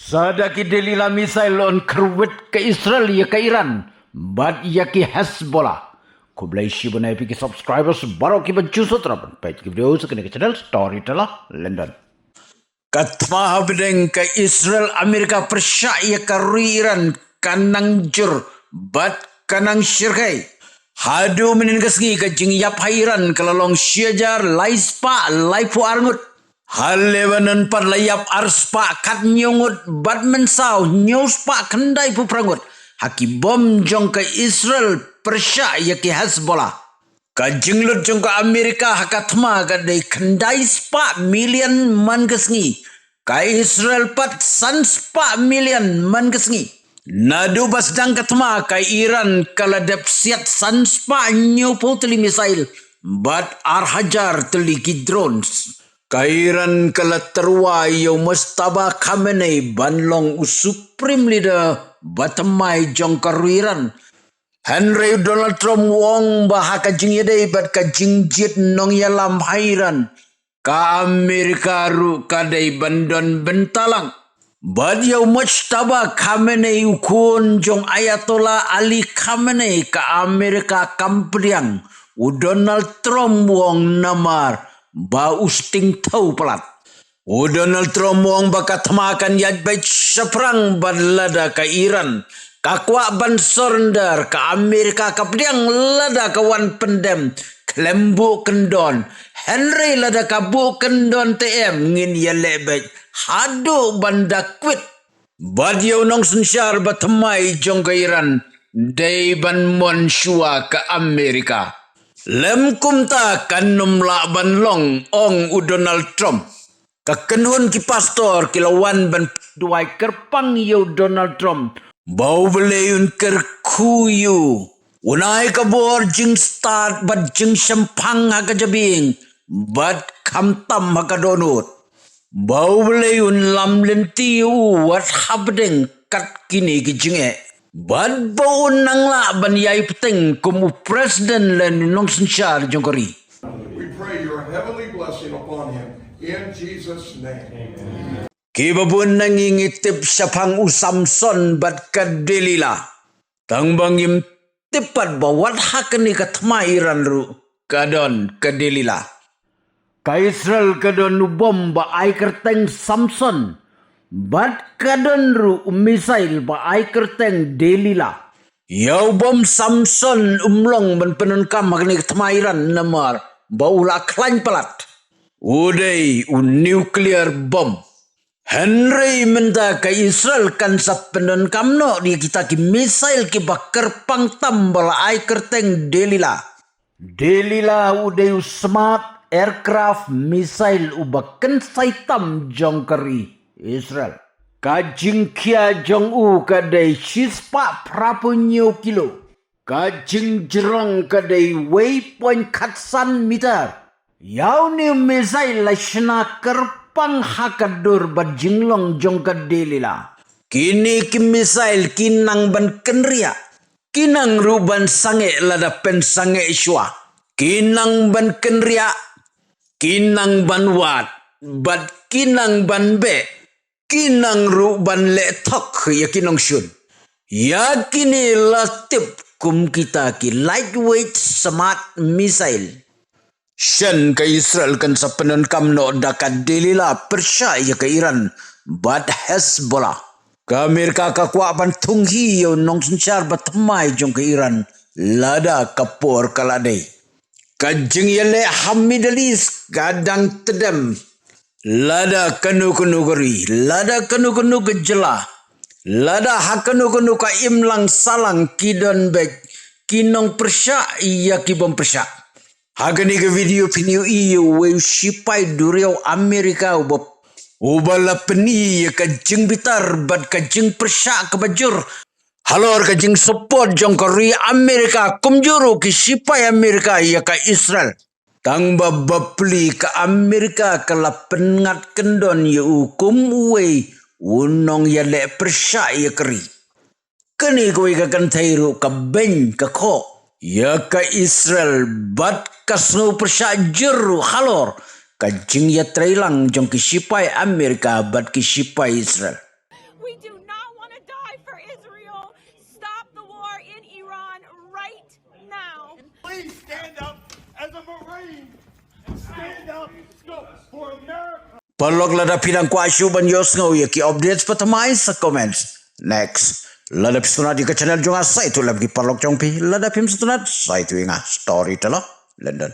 Sadaki delila misail on kerwet ke Israel ya ke Iran, bad ya ke Hezbollah. Kublai shibuna epi ke subscribers baro ki baju sotrapan page ki video sekene ke channel Storyteller London. Katma habdeng ke Israel Amerika persya ya ke Iran kanang jur bad kanang syirkai. Hadu menin kesgi ke jing yap hairan kelalong syajar laispa laifu arngut. Hal lebanon par layap arspa kat nyungut bad mensau nyuspa kendai pu prangut. Haki bom jong ke Israel persya ya ke Hezbollah. Ka jinglut jong ke Amerika hakatma kadai kendai spa million man kesngi. Ka Israel pat san spa million man kesngi. Nadu basdang katma ka Iran kaladap siat san spa nyupu teli misail. Bad arhajar teli ki drones. Kairan kala terwa yo mustaba Khamenei banlong supreme leader batamai jong karuiran. Henry Donald Trump wong bahaka jing yadai bat ka jing jit nong yalam hairan. Ka Amerika ru kadai bandon bentalang. Bad yo mustaba Khamenei ukun jong Ayatollah Ali Khamenei ka Amerika kampriang. U Donald Trump wong namar. Ba usting tau pelat. O Donald Trump wong bakat makan yad baik seperang badlada ke Iran. Kakwa ban sorndar ke Amerika kapdiang lada kawan pendem. Kelembu kendon. Henry lada kabu kendon TM ngin ya lebek. Hadu banda kwit. Badiau nong sensyar batemai jong ke Iran. Day ban mon shua ke Amerika. Lem kumta kanum la ban long ong u Donald Trump. Kakenun ki pastor kilawan ban duai kerpang yo Donald Trump. Bau beleun kerkuyu. Unai kabor jing start bad jing sempang haga jabing. Bad kamtam haga donut. Bau beleun lam lentiu wat habdeng kat kini ki jinge. Bad bau nang la ban yai peteng kumu presiden len nong sensyar jongkori. We pray your heavenly blessing upon him in Jesus' name. Kibabun nang ingitip syapang usamson bad kadelila. Tang bangim tipat bawat hakani katmairan ru kadon kadelila. Ka Israel kadon bom ba ai kerteng Samson. Bad kadon ru misail ba ai kerteng delila. Yau bom Samson umlong ban penenkam magni ketmairan namar baula klain pelat. Udai nuclear bomb. Henry menda ka Israel kan sa penenkam no di kita ki misail ki bakar pangtam bala ai kerteng delila. Delila udai smart aircraft misail ubaken saitam jongkeri Israel. Kajing kia jong u kadai shispa prapunyo kilo. Kajing jerong kadai waypoint katsan meter. Yau ni misail lashna kerpang hakadur bajinglong jong kadelila. Kini ki misail kinang ban kenria. Kinang ruban sange lada pen sange iswa. Kinang ban kenria. Kinang ban wat. Bad kinang ban be. Kinang ruban letok ya kinong syun. Ya kini latip kum kita ki lightweight smart missile. Shen ke Israel kan sa penenkam no dakat delila persya ya ke Iran. Bad Hezbollah. Ka Amerika kakwa ban tunghi yo nong sensyar batemai jong ke Iran. Lada kapor kaladei. Kajing yale hamidalis kadang tedem. Lada kanu-kanu geri, lada kanu-kanu gejela, lada hakanu-kanu ka imlang salang kidon bek, kinong persya iya kibom persya. Hagani ke video pinyu iyo we sipai duriau Amerika ubap. Ubala peni ka jeng bitar bad ka jeng persya ke bajur. Halor ka jeng support jong kori Amerika kumjuru ki sipai Amerika iya ka Israel. Tang babapli ke Amerika kala pengat kendon ya hukum uwe unong ya le persya ya keri. Kini kowe kakan thairu ka ben ka ko ya ka Israel bat kasno persya jeru halor ka jing ya trailang jong ki sipai Amerika bat ki sipai Israel. praying and stand up for America. Palok lada pinang kwasyu ban yos ngaw ki updates patamay sa comments. Next, lada pistunat di ka channel junga sa ito labgi palok chongpi lada pim sa tunat sa ito nga story talo London.